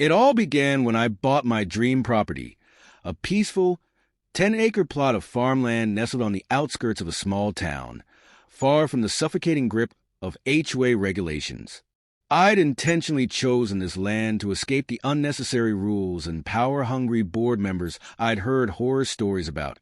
It all began when I bought my dream property, a peaceful 10-acre plot of farmland nestled on the outskirts of a small town, far from the suffocating grip of HOA regulations. I'd intentionally chosen this land to escape the unnecessary rules and power-hungry board members I'd heard horror stories about,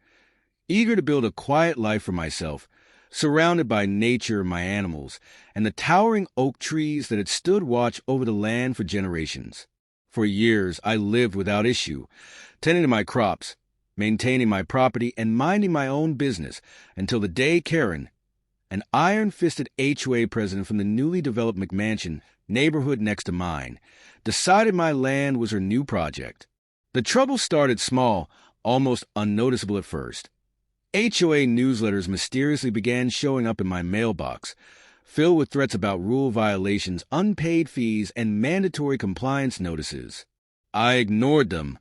eager to build a quiet life for myself, surrounded by nature, my animals, and the towering oak trees that had stood watch over the land for generations. For years, I lived without issue, tending to my crops, maintaining my property, and minding my own business until the day Karen, an iron-fisted HOA president from the newly developed McMansion neighborhood next to mine, decided my land was her new project. The trouble started small, almost unnoticeable at first. HOA newsletters mysteriously began showing up in my mailbox, filled with threats about rule violations, unpaid fees, and mandatory compliance notices. I ignored them,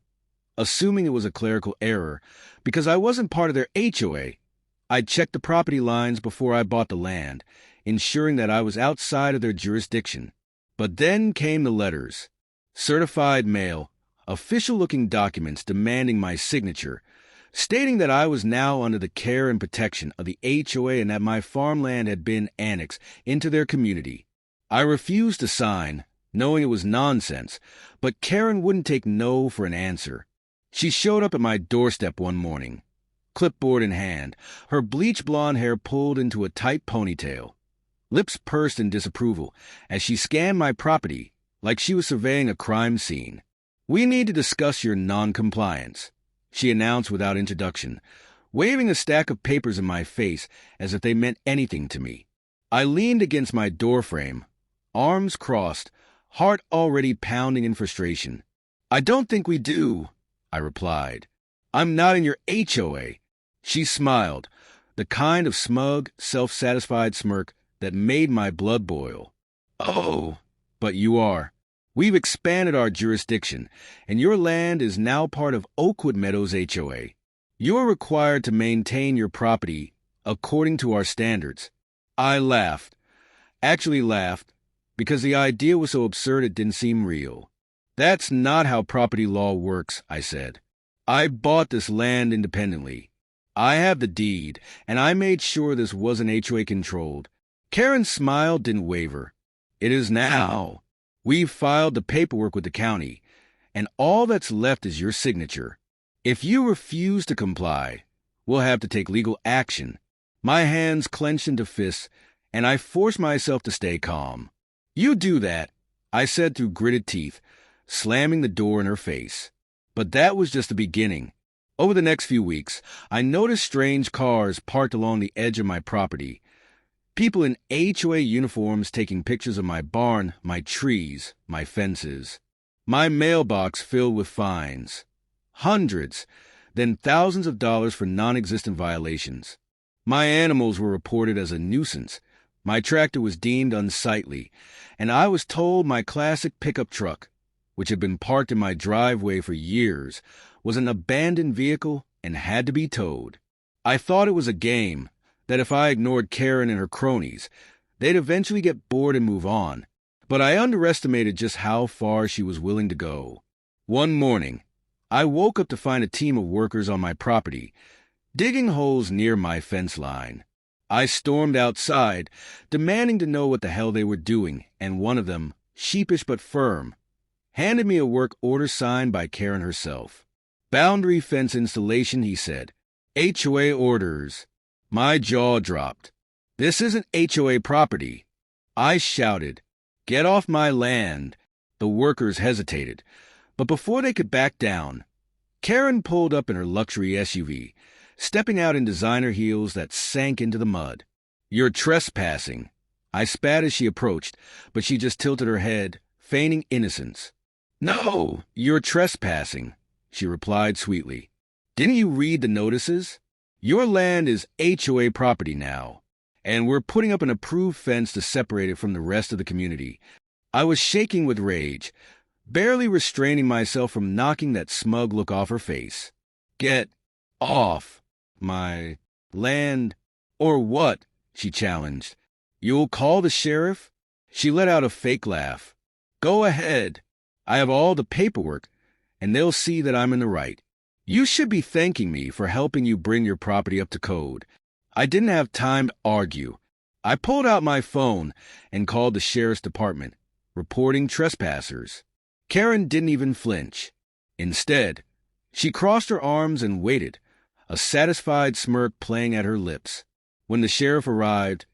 assuming it was a clerical error, because I wasn't part of their HOA. I'd checked the property lines before I bought the land, ensuring that I was outside of their jurisdiction. But then came the letters. Certified mail, official-looking documents demanding my signature, stating that I was now under the care and protection of the HOA and that my farmland had been annexed into their community. I refused to sign, knowing it was nonsense, but Karen wouldn't take no for an answer. She showed up at my doorstep one morning, clipboard in hand, her bleach blonde hair pulled into a tight ponytail, lips pursed in disapproval as she scanned my property like she was surveying a crime scene. "We need to discuss your non-compliance," she announced without introduction, waving a stack of papers in my face as if they meant anything to me. I leaned against my doorframe, arms crossed, heart already pounding in frustration. "I don't think we do," I replied. "I'm not in your HOA." She smiled, the kind of smug, self-satisfied smirk that made my blood boil. "Oh, but you are. We've expanded our jurisdiction, and your land is now part of Oakwood Meadows HOA. You're required to maintain your property according to our standards." I laughed. Actually laughed, because the idea was so absurd it didn't seem real. "That's not how property law works," I said. "I bought this land independently. I have the deed, and I made sure this wasn't HOA controlled." Karen's smile didn't waver. "It is now. We've filed the paperwork with the county, and all that's left is your signature. If you refuse to comply, we'll have to take legal action." My hands clenched into fists, and I forced myself to stay calm. "You do that," I said through gritted teeth, slamming the door in her face. But that was just the beginning. Over the next few weeks, I noticed strange cars parked along the edge of my property. People in HOA uniforms taking pictures of my barn, my trees, my fences. My mailbox filled with fines. Hundreds, then thousands of dollars for non-existent violations. My animals were reported as a nuisance. My tractor was deemed unsightly, and I was told my classic pickup truck, which had been parked in my driveway for years, was an abandoned vehicle and had to be towed. I thought it was a game, that if I ignored Karen and her cronies, they'd eventually get bored and move on. But I underestimated just how far she was willing to go. One morning, I woke up to find a team of workers on my property, digging holes near my fence line. I stormed outside, demanding to know what the hell they were doing, and one of them, sheepish but firm, handed me a work order signed by Karen herself. "Boundary fence installation," he said. "HOA orders." My jaw dropped. "This isn't HOA property." I shouted, "Get off my land." The workers hesitated, but before they could back down, Karen pulled up in her luxury SUV, stepping out in designer heels that sank into the mud. "You're trespassing." I spat as she approached, but she just tilted her head, feigning innocence. "No, you're trespassing," she replied sweetly. "Didn't you read the notices? Your land is HOA property now, and we're putting up an approved fence to separate it from the rest of the community." I was shaking with rage, barely restraining myself from knocking that smug look off her face. "Get off my land, or what?" she challenged. "You'll call the sheriff?" She let out a fake laugh. "Go ahead. I have all the paperwork, and they'll see that I'm in the right. You should be thanking me for helping you bring your property up to code. I didn't have time to argue. I pulled out my phone and called the sheriff's department, reporting trespassers. Karen didn't even flinch. Instead, she crossed her arms and waited, a satisfied smirk playing at her lips. When the sheriff arrived,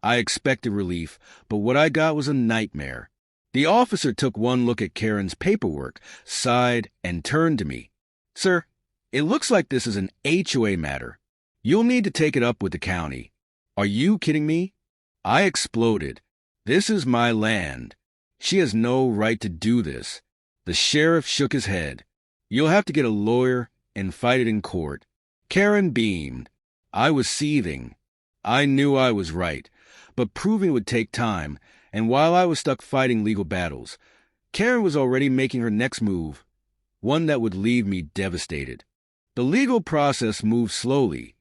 I expected relief, but what I got was a nightmare. The officer took one look at Karen's paperwork, sighed, and turned to me. "Sir, it looks like this is an HOA matter. You'll need to take it up with the county." "Are you kidding me?" I exploded. "This is my land. She has no right to do this." The sheriff shook his head. "You'll have to get a lawyer and fight it in court." Karen beamed. I was seething. I knew I was right, but proving would take time, and while I was stuck fighting legal battles, Karen was already making her next move, one that would leave me devastated. The legal process moved slowly,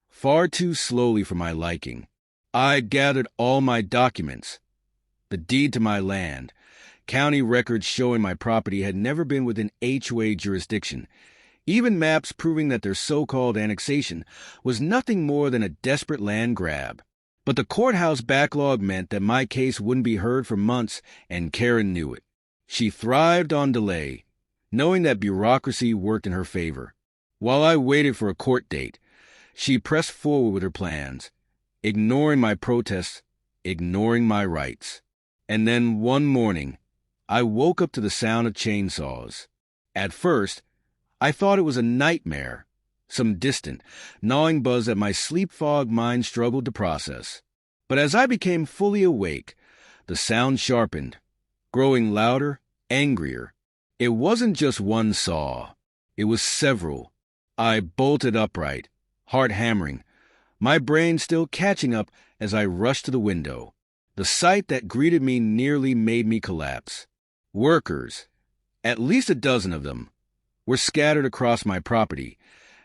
far too slowly for my liking. I gathered all my documents, the deed to my land, county records showing my property had never been within HOA jurisdiction, even maps proving that their so-called annexation was nothing more than a desperate land grab. But the courthouse backlog meant that my case wouldn't be heard for months, and Karen knew it. She thrived on delay, knowing that bureaucracy worked in her favor. While I waited for a court date, she pressed forward with her plans, ignoring my protests, ignoring my rights. And then one morning, I woke up to the sound of chainsaws. At first, I thought it was a nightmare, some distant, gnawing buzz that my sleep-fogged mind struggled to process. But as I became fully awake, the sound sharpened, growing louder, angrier. It wasn't just one saw. It was several. I bolted upright, heart hammering, my brain still catching up as I rushed to the window. The sight that greeted me nearly made me collapse. Workers, at least a dozen of them, were scattered across my property,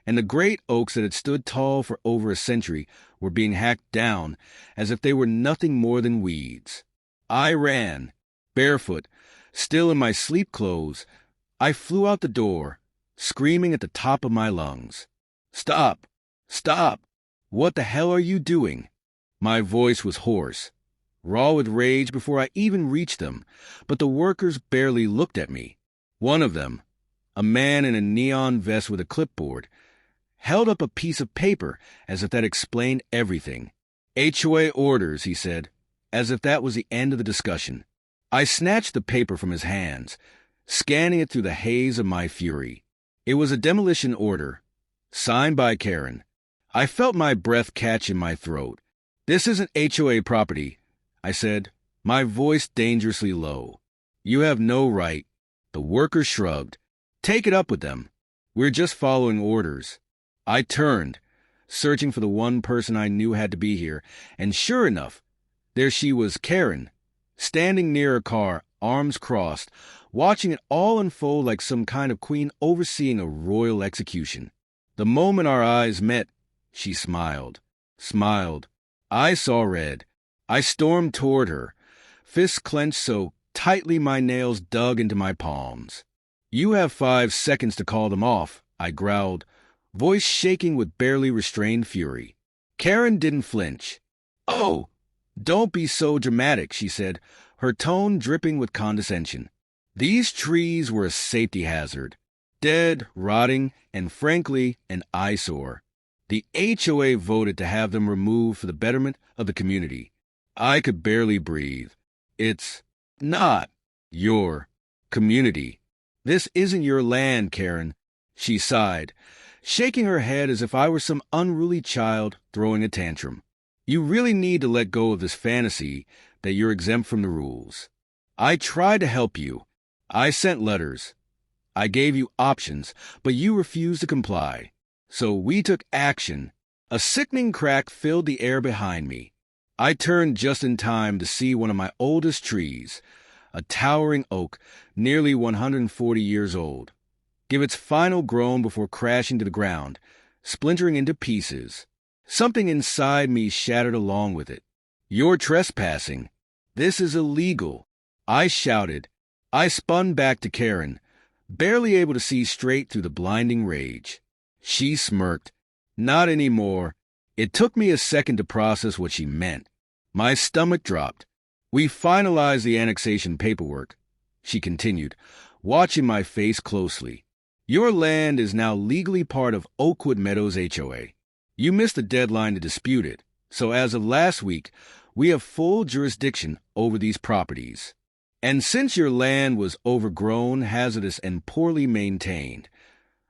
and the great oaks that had stood tall for over a century were being hacked down as if they were nothing more than weeds. I ran, barefoot, still in my sleep clothes. I flew out the door, screaming at the top of my lungs. "Stop! Stop! What the hell are you doing?" My voice was hoarse, raw with rage before I even reached them, but the workers barely looked at me. One of them, a man in a neon vest with a clipboard, held up a piece of paper as if that explained everything. "HOA orders," he said, as if that was the end of the discussion. I snatched the paper from his hands, scanning it through the haze of my fury. It was a demolition order, signed by Karen. I felt my breath catch in my throat. "This isn't HOA property," I said, my voice dangerously low. "You have no right." The worker shrugged. "Take it up with them. We're just following orders." I turned, searching for the one person I knew had to be here, and sure enough, there she was, Karen, standing near her car, arms crossed, watching it all unfold like some kind of queen overseeing a royal execution. The moment our eyes met, she smiled. I saw red. I stormed toward her, fists clenched so tightly my nails dug into my palms. "You have 5 seconds to call them off," I growled, voice shaking with barely restrained fury. Karen didn't flinch. "Oh, don't be so dramatic," she said, her tone dripping with condescension. These trees were a safety hazard, dead, rotting, and frankly, an eyesore. The HOA voted to have them removed for the betterment of the community. I could barely breathe. "It's not your community. This isn't your land, Karen," she sighed, shaking her head as if I were some unruly child throwing a tantrum. "You really need to let go of this fantasy that you're exempt from the rules. I tried to help you. I sent letters. I gave you options, but you refused to comply. So we took action." A sickening crack filled the air behind me. I turned just in time to see one of my oldest trees, a towering oak, nearly 140 years old, give its final groan before crashing to the ground, splintering into pieces. Something inside me shattered along with it. "You're trespassing. This is illegal," I shouted, I spun back to Karen, barely able to see straight through the blinding rage. She smirked. Not anymore. It took me a second to process what she meant. My stomach dropped. We finalized the annexation paperwork, she continued, watching my face closely. Your land is now legally part of Oakwood Meadows HOA. You missed the deadline to dispute it, so as of last week, we have full jurisdiction over these properties. And since your land was overgrown, hazardous, and poorly maintained,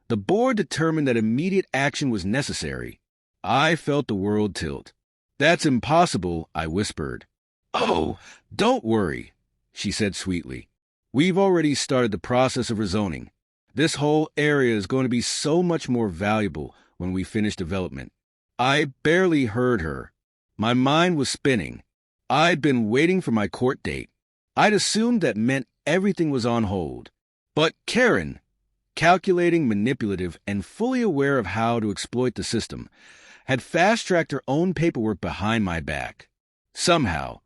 the board determined that immediate action was necessary. I felt the world tilt. That's impossible, I whispered. Oh, don't worry, she said sweetly. We've already started the process of rezoning. This whole area is going to be so much more valuable when we finish development. I barely heard her. My mind was spinning. I'd been waiting for my court date. I'd assumed that meant everything was on hold. But Karen, calculating, manipulative, and fully aware of how to exploit the system, had fast-tracked her own paperwork behind my back. Somehow,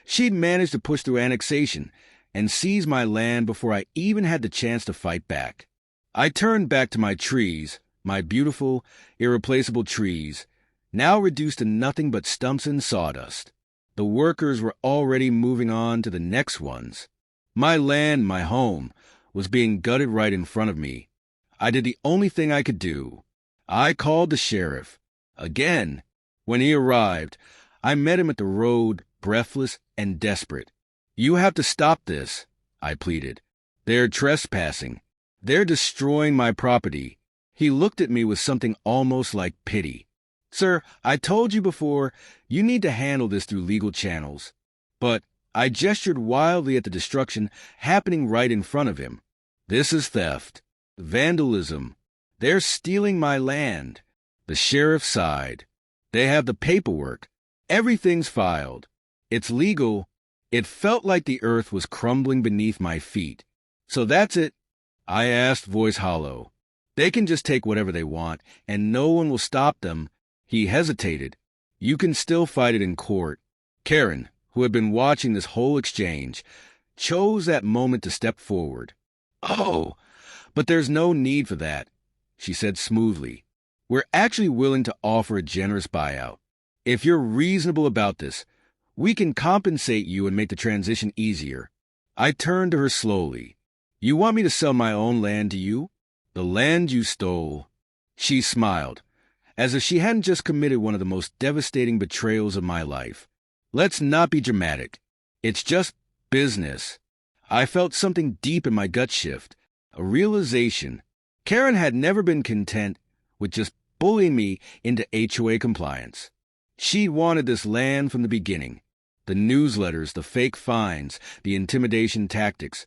she'd managed to push through annexation and seize my land before I even had the chance to fight back. I turned back to my trees, my beautiful, irreplaceable trees, now reduced to nothing but stumps and sawdust. The workers were already moving on to the next ones. My land, my home, was being gutted right in front of me. I did the only thing I could do. I called the sheriff. Again. When he arrived, I met him at the road, breathless and desperate. You have to stop this, I pleaded. They're trespassing. They're destroying my property. He looked at me with something almost like pity. Sir, I told you before, you need to handle this through legal channels. But I gestured wildly at the destruction happening right in front of him. This is theft. Vandalism. They're stealing my land. The sheriff sighed. They have the paperwork. Everything's filed. It's legal. It felt like the earth was crumbling beneath my feet. So that's it, I asked, voice hollow. They can just take whatever they want, and no one will stop them. He hesitated. You can still fight it in court. Karen, who had been watching this whole exchange, chose that moment to step forward. Oh, but there's no need for that, she said smoothly. We're actually willing to offer a generous buyout. If you're reasonable about this, we can compensate you and make the transition easier. I turned to her slowly. You want me to sell my own land to you? The land you stole. She smiled, as if she hadn't just committed one of the most devastating betrayals of my life. Let's not be dramatic. It's just business. I felt something deep in my gut shift, a realization. Karen had never been content with just bullying me into HOA compliance. She'd wanted this land from the beginning. The newsletters, the fake fines, the intimidation tactics.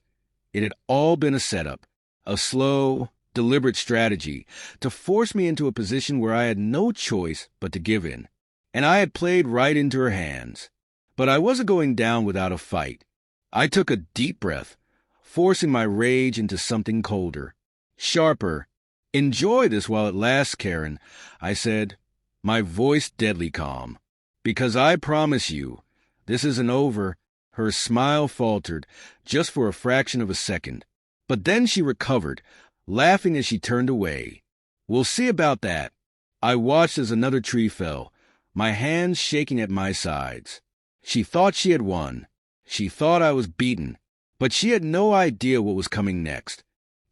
It had all been a setup, a slow, deliberate strategy to force me into a position where I had no choice but to give in. And I had played right into her hands. But I wasn't going down without a fight. I took a deep breath, forcing my rage into something colder, sharper. Enjoy this while it lasts, Karen, I said, my voice deadly calm. Because I promise you, this isn't over. Her smile faltered, just for a fraction of a second. But then she recovered, laughing as she turned away. We'll see about that. I watched as another tree fell, my hands shaking at my sides. She thought she had won. She thought I was beaten. But she had no idea what was coming next.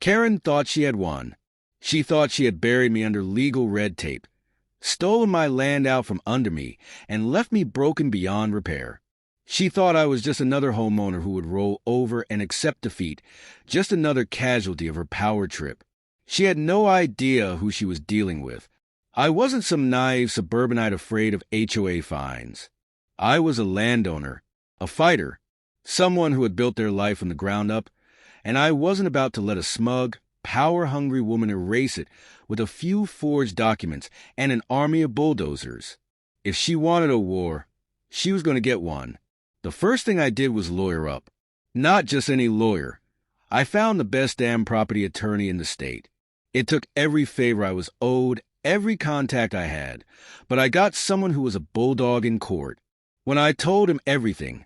Karen thought she had won. She thought she had buried me under legal red tape, stolen my land out from under me, and left me broken beyond repair. She thought I was just another homeowner who would roll over and accept defeat, just another casualty of her power trip. She had no idea who she was dealing with. I wasn't some naive suburbanite afraid of HOA fines. I was a landowner, a fighter, someone who had built their life from the ground up, and I wasn't about to let a smug, power-hungry woman erase it with a few forged documents and an army of bulldozers. If she wanted a war, she was going to get one. The first thing I did was lawyer up. Not just any lawyer. I found the best damn property attorney in the state. It took every favor I was owed, every contact I had, but I got someone who was a bulldog in court. When I told him everything,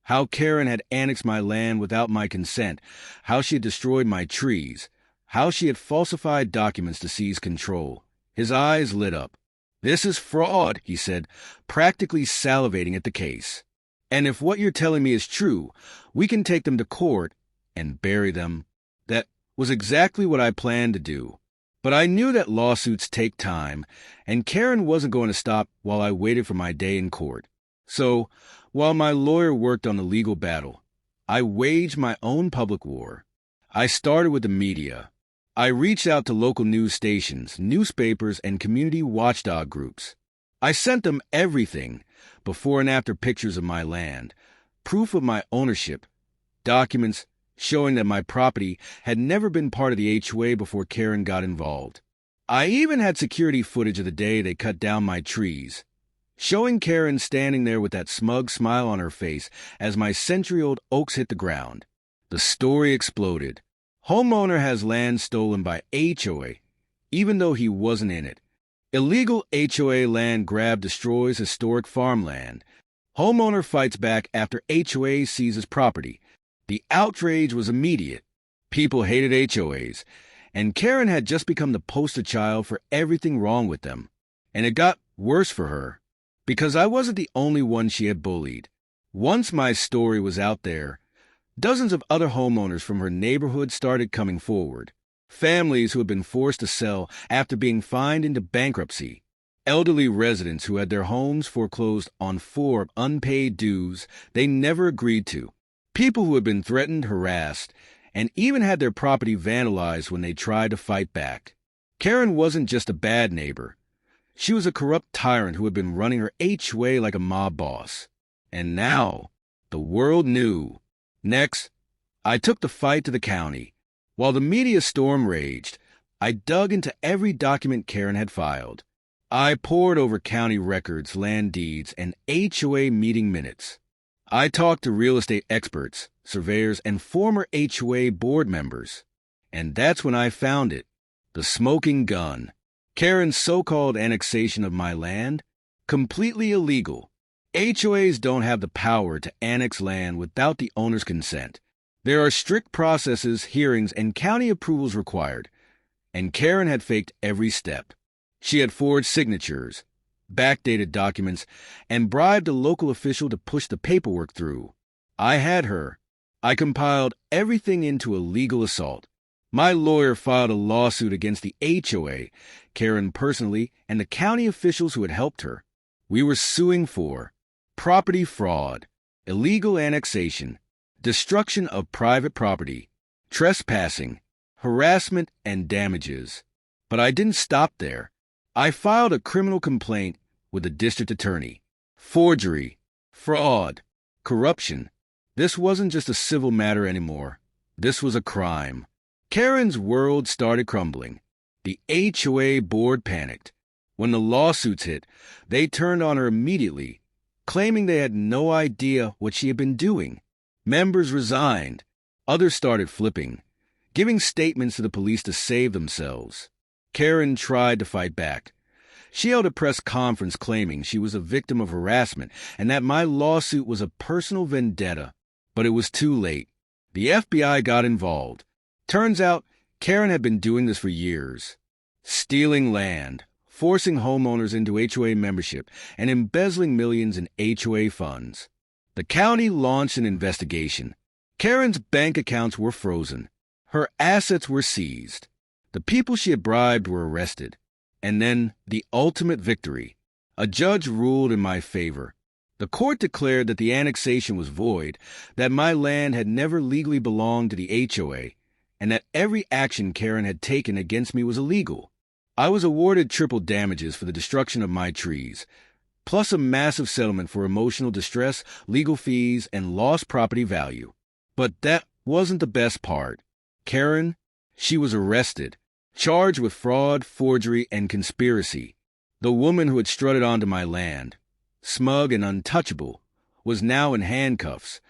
How Karen had annexed my land without my consent, how she had destroyed my trees, how she had falsified documents to seize control. His eyes lit up. "This is fraud," he said, practically salivating at the case. "And if what you're telling me is true, we can take them to court and bury them." That was exactly what I planned to do. But I knew that lawsuits take time, and Karen wasn't going to stop while I waited for my day in court. So, while my lawyer worked on the legal battle, I waged my own public war. I started with the media. I reached out to local news stations, newspapers, and community watchdog groups. I sent them everything, before and after pictures of my land, proof of my ownership, documents showing that my property had never been part of the HOA before Karen got involved. I even had security footage of the day they cut down my trees, showing Karen standing there with that smug smile on her face as my century-old oaks hit the ground. The story exploded. Homeowner has land stolen by HOA, even though he wasn't in it. Illegal HOA land grab destroys historic farmland. Homeowner fights back after HOA seizes property. The outrage was immediate. People hated HOAs, and Karen had just become the poster child for everything wrong with them. And it got worse for her, because I wasn't the only one she had bullied. Once my story was out there, dozens of other homeowners from her neighborhood started coming forward. Families who had been forced to sell after being fined into bankruptcy. Elderly residents who had their homes foreclosed on for unpaid dues they never agreed to. People who had been threatened, harassed, and even had their property vandalized when they tried to fight back. Karen wasn't just a bad neighbor. She was a corrupt tyrant who had been running her HOA like a mob boss. And now, the world knew. Next, I took the fight to the county. While the media storm raged, I dug into every document Karen had filed. I pored over county records, land deeds, and HOA meeting minutes. I talked to real estate experts, surveyors, and former HOA board members. And that's when I found it, the smoking gun. Karen's so-called annexation of my land, completely illegal. HOAs don't have the power to annex land without the owner's consent. There are strict processes, hearings, and county approvals required. And Karen had faked every step. She had forged signatures, backdated documents, and bribed a local official to push the paperwork through. I had her. I compiled everything into a legal assault. My lawyer filed a lawsuit against the HOA, Karen personally, and the county officials who had helped her. We were suing for property fraud, illegal annexation, destruction of private property, trespassing, harassment, and damages. But I didn't stop there. I filed a criminal complaint with the district attorney. Forgery, fraud, corruption. This wasn't just a civil matter anymore. This was a crime. Karen's world started crumbling. The HOA board panicked. When the lawsuits hit, they turned on her immediately, claiming they had no idea what she had been doing. Members resigned. Others started flipping, giving statements to the police to save themselves. Karen tried to fight back. She held a press conference claiming she was a victim of harassment and that my lawsuit was a personal vendetta. But it was too late. The FBI got involved. Turns out, Karen had been doing this for years. Stealing land, forcing homeowners into HOA membership, and embezzling millions in HOA funds. The county launched an investigation. Karen's bank accounts were frozen. Her assets were seized. The people she had bribed were arrested. And then, the ultimate victory. A judge ruled in my favor. The court declared that the annexation was void, that my land had never legally belonged to the HOA, and that every action Karen had taken against me was illegal. I was awarded triple damages for the destruction of my trees, plus a massive settlement for emotional distress, legal fees, and lost property value. But that wasn't the best part. Karen, she was arrested, charged with fraud, forgery, and conspiracy. The woman who had strutted onto my land, smug and untouchable, was now in handcuffs,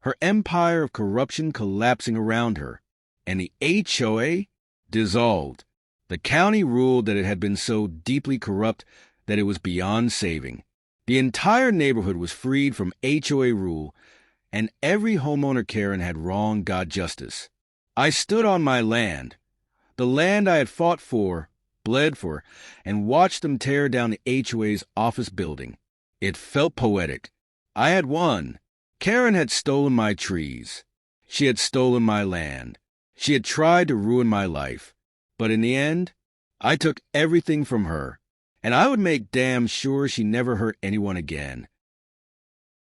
her empire of corruption collapsing around her, and the HOA dissolved. The county ruled that it had been so deeply corrupt that it was beyond saving. The entire neighborhood was freed from HOA rule, and every homeowner Karen had wronged got justice. I stood on my land, the land I had fought for, bled for, and watched them tear down the HOA's office building. It felt poetic. I had won. Karen had stolen my trees. She had stolen my land. She had tried to ruin my life. But in the end, I took everything from her, and I would make damn sure she never hurt anyone again.